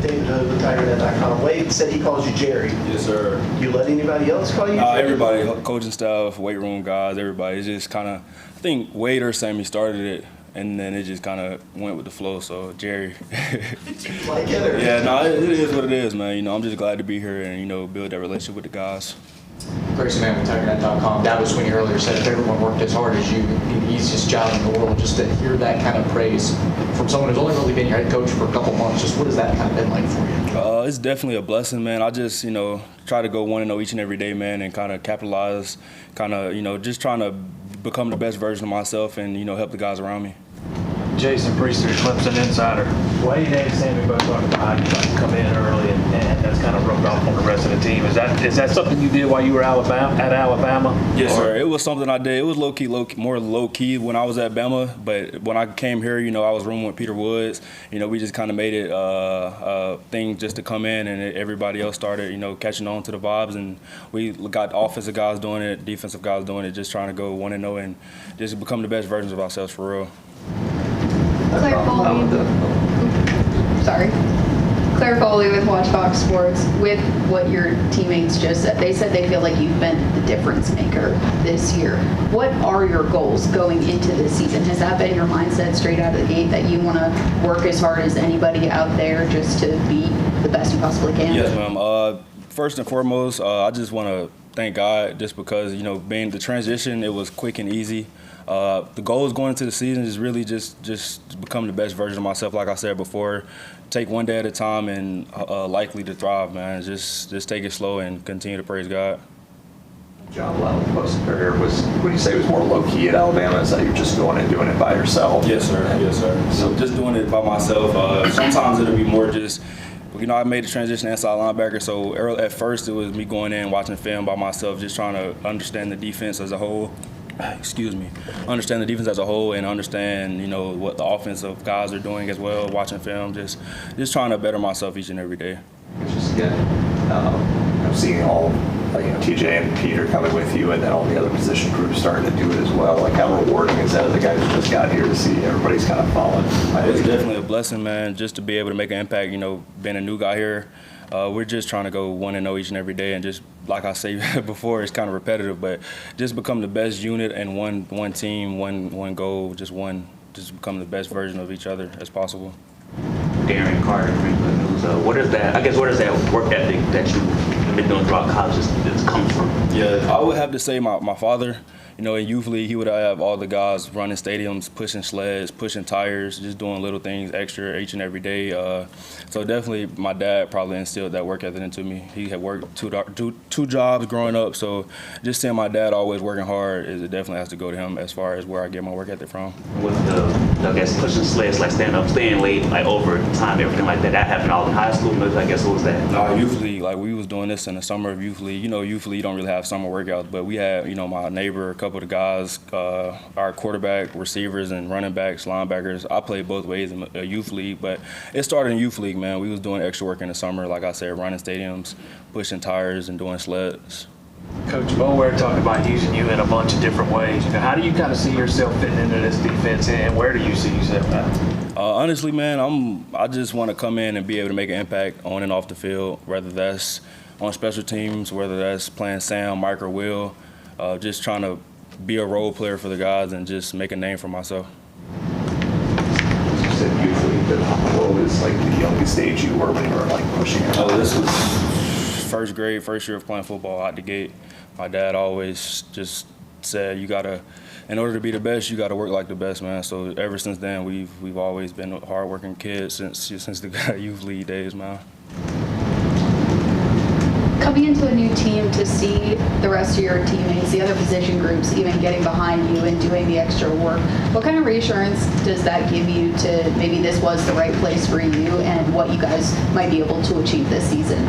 David Hood with TigerNet.com. Wade said he calls you Jerry. Yes, sir. You let anybody else call you Jerry? Everybody, coaching staff, weight room guys, everybody. It's just kind of, I think Wade or Sammy started it, and then it just kind of went with the flow. So Jerry. Like it or? Yeah, no, it is what it is, man. You know, I'm just glad to be here and, you know, build that relationship with the guys. Grayson Man with TigerNet.com. Dabo Swinney earlier said if everyone worked as hard as you, it'd be the easiest job in the world. Just to hear that kind of praise from someone who's only really been your head coach for a couple months, just what has that kind of been like for you? It's definitely a blessing, man. I just, you know, try to go 1-0 each and every day, man, and kind of capitalize, kind of, you know, just trying to become the best version of myself and, you know, help the guys around me. Jason Priester, Clemson Insider. Wade and Sammy both talked about how you like to come in early, and that's kind of rubbed off on the rest of the team. Is that something you did while you were at Alabama? Yes, sir. It was something I did. It was more low key when I was at Bama, but when I came here, you know, I was rooming with Peter Woods. You know, we just kind of made it a thing just to come in, and everybody else started, you know, catching on to the vibes, and we got offensive guys doing it, defensive guys doing it, just trying to go 1-0 and just become the best versions of ourselves for real. Claire Foley with Watch Fox Sports. With what your teammates just said, they said they feel like you've been the difference maker this year. What are your goals going into this season? Has that been your mindset straight out of the gate, that you want to work as hard as anybody out there just to be the best you possibly can? Yes, ma'am. First and foremost, I just want to thank God, just because, you know, being the transition, it was quick and easy. The goal is going into the season is really just become the best version of myself. Like I said before, take one day at a time and likely to thrive, man. Just take it slow and continue to praise God. John Love, most of the career was, would you say, was more low key at Alabama? Is that you're just going and doing it by yourself? Yes, sir. Yes, sir. So just doing it by myself. Sometimes it'll be more just, you know, I made the transition inside linebacker, so at first it was me going in, watching film by myself, just trying to understand the defense as a whole. Understand the defense as a whole and understand, you know, what the offensive guys are doing as well, watching film, just trying to better myself each and every day. It's just, again, I'm seeing all, like, you know, TJ and Peter coming with you, and then all the other position groups starting to do it as well. Like, how rewarding is that as a guy who just got here to see everybody's kind of following? It's definitely a blessing, man, just to be able to make an impact, you know, being a new guy here. We're just trying to go 1-0 each and every day, and just, like I say before, it's kind of repetitive, but just become the best unit and one team, one goal, just become the best version of each other as possible. Darren Carter, Franklin News. What is that work ethic that you've been doing throughout college that comes from? Yeah, I would have to say my father. You know, in youth league, he would have all the guys running stadiums, pushing sleds, pushing tires, just doing little things extra each and every day. So definitely my dad probably instilled that work ethic into me. He had worked two jobs growing up, so just seeing my dad always working hard, it definitely has to go to him as far as where I get my work ethic from. With I guess, pushing sleds, like stand up, staying late, like over time, everything like that, that happened all in high school, I guess. What was that? No, youth league, like we was doing this in the summer of youth league. You know, youth league, you don't really have summer workouts, but we had, you know, my neighbor, a couple of the guys, our quarterback, receivers, and running backs, linebackers. I played both ways in a youth league, but it started in youth league, man. We was doing extra work in the summer, like I said, running stadiums, pushing tires, and doing sleds. Coach Boulware talked about using you in a bunch of different ways. You know, how do you kind of see yourself fitting into this defense, and where do you see yourself at? Honestly, man, I just want to come in and be able to make an impact on and off the field, whether that's on special teams, whether that's playing Sam, Mike, or Will, just trying to be a role player for the guys and just make a name for myself. You said usually, but what was like the youngest stage you were when you were like pushing it? Oh, this was first grade, first year of playing football out the gate. My dad always just said, in order to be the best, you got to work like the best, man. So ever since then, we've always been hardworking kids since the youth league days, man. Coming into a new team, to see the rest of your teammates, the other position groups, even getting behind you and doing the extra work, what kind of reassurance does that give you to maybe this was the right place for you and what you guys might be able to achieve this season?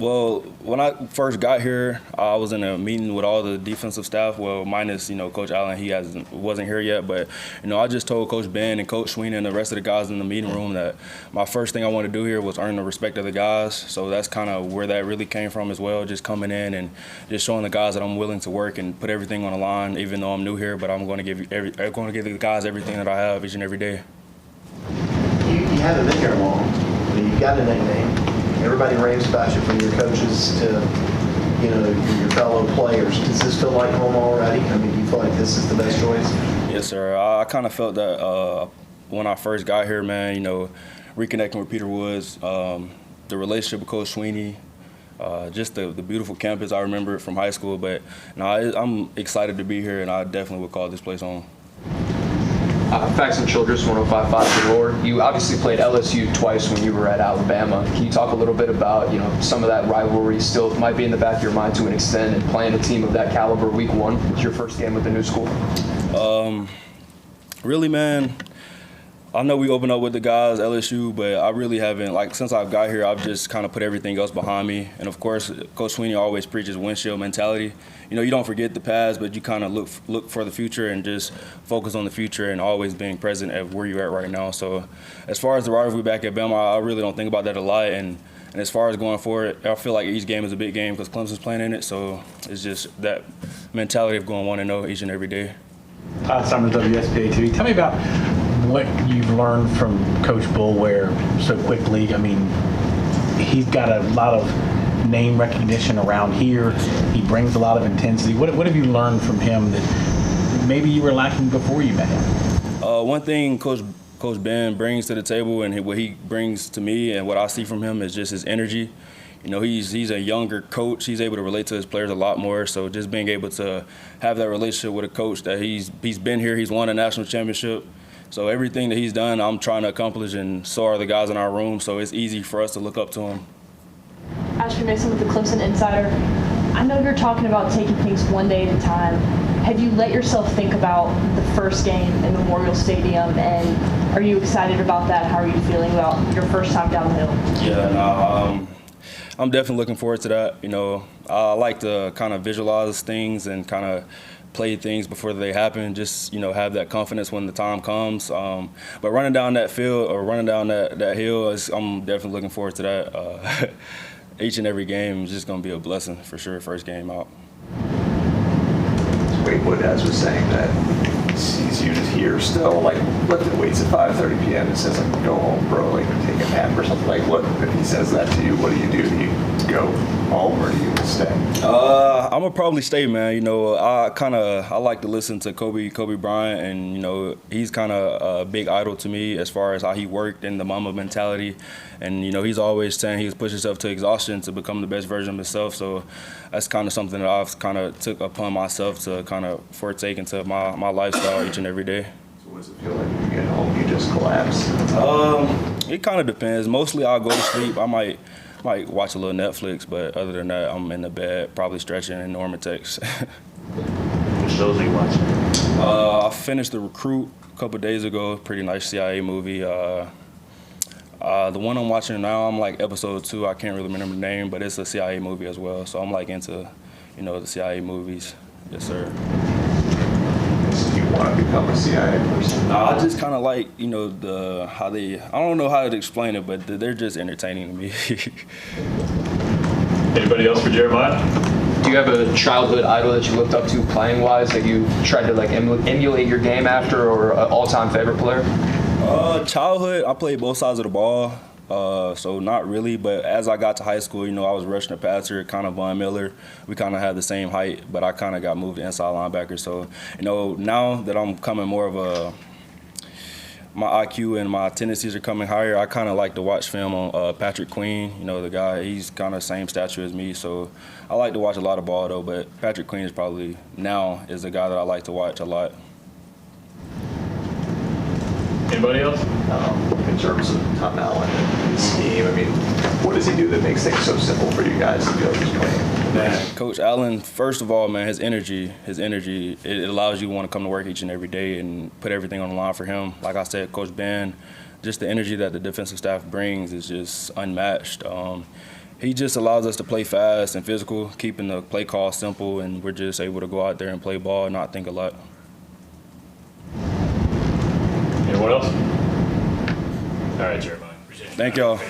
Well, when I first got here, I was in a meeting with all the defensive staff. Well, minus, you know, Coach Allen, he wasn't here yet. But, you know, I just told Coach Ben and Coach Swinney and the rest of the guys in the meeting room that my first thing I wanted to do here was earn the respect of the guys. So that's kind of where that really came from as well, just coming in and just showing the guys that I'm willing to work and put everything on the line, even though I'm new here. But I'm going to give the guys everything that I have each and every day. You haven't been here long. You you got a nickname. Everybody raves about you from your coaches to, your fellow players. Does this feel like home already? I mean, do you feel like this is the best choice? Yes, sir. I kind of felt that when I first got here, man, reconnecting with Peter Woods, the relationship with Coach Swinney, just the beautiful campus. I remember it from high school, but I'm excited to be here, and I definitely would call this place home. Facts and Childress, 105.5 The Roar. You obviously played LSU twice when you were at Alabama. Can you talk a little bit about, some of that rivalry still might be in the back of your mind to an extent, and playing a team of that caliber week one? It's your first game with the new school. Really, man, I know we opened up with the guys, LSU, but I really haven't, since I've got here, I've just kind of put everything else behind me. And, of course, Coach Swinney always preaches windshield mentality. You don't forget the past, but you kind of look for the future and just focus on the future and always being present at where you're at right now. So as far as the rivalry back at Bama, I really don't think about that a lot. And as far as going forward, I feel like each game is a big game because Clemson's playing in it. So it's just that mentality of going 1-0 each and every day. Summers, WSPA TV. Tell me about what you've learned from Coach Boulware so quickly. I mean, he's got a lot of name recognition around here. He brings a lot of intensity. What have you learned from him that maybe you were lacking before you met him? One thing Coach Ben brings to the table and what he brings to me and what I see from him is just his energy. He's a younger coach. He's able to relate to his players a lot more. So just being able to have that relationship with a coach that he's been here, he's won a national championship. So everything that he's done, I'm trying to accomplish, and so are the guys in our room. So it's easy for us to look up to him. Ashby Mason with the Clemson Insider. I know you're talking about taking things one day at a time. Have you let yourself think about the first game in Memorial Stadium, and are you excited about that? How are you feeling about your first time down the hill? Yeah, I'm definitely looking forward to that. I like to kind of visualize things and kind of play things before they happen, just, have that confidence when the time comes. But running down that field or running down that hill, I'm definitely looking forward to that. Each and every game is just going to be a blessing for sure, first game out. Wade Woodaz was saying that he sees you just here still, lifting weights at 5:30 p.m. and says, go home, bro, take a nap or something. What if he says that to you? What do you do? Do you go home or do you stay? I'm gonna probably stay, man. I like to listen to Kobe Bryant, and he's kind of a big idol to me as far as how he worked and the Mamba mentality. And he's always saying he's pushed himself to exhaustion to become the best version of himself. So that's kind of something that I've kind of took upon myself to kind of partake into my lifestyle each and every day. So what does it feel like when you get home? You just collapse? It kind of depends. Mostly I'll go to sleep. I might watch a little Netflix, but other than that, I'm in the bed, probably stretching in Normatex. What shows are you watching? I finished The Recruit a couple days ago. Pretty nice CIA movie. The one I'm watching now, I'm episode 2. I can't really remember the name, but it's a CIA movie as well. So I'm into, the CIA movies. Yes, sir. Do you want to become a CIA person? I just kind of I don't know how to explain it, but they're just entertaining to me. Anybody else for Jeremiah? Do you have a childhood idol that you looked up to playing-wise that you tried to emulate your game after, or an all-time favorite player? Childhood, I played both sides of the ball, so not really. But as I got to high school, I was rushing the passer, kind of Von Miller. We kind of had the same height, but I kind of got moved to inside linebacker. So, now that I'm coming more of my IQ and my tendencies are coming higher, I kind of like to watch film on Patrick Queen. The guy, he's kind of same stature as me. So I like to watch a lot of ball, though. But Patrick Queen is probably now is the guy that I like to watch a lot. Anybody else? In terms of Tom Allen and his scheme, what does he do that makes things so simple for you guys to be able to play? Man, Coach Allen, first of all, man, his energy, it allows you to want to come to work each and every day and put everything on the line for him. Like I said, Coach Ben, just the energy that the defensive staff brings is just unmatched. He just allows us to play fast and physical, keeping the play call simple, and we're just able to go out there and play ball and not think a lot. Anyone else? All right, Jeremiah. Appreciate it. Thank y'all.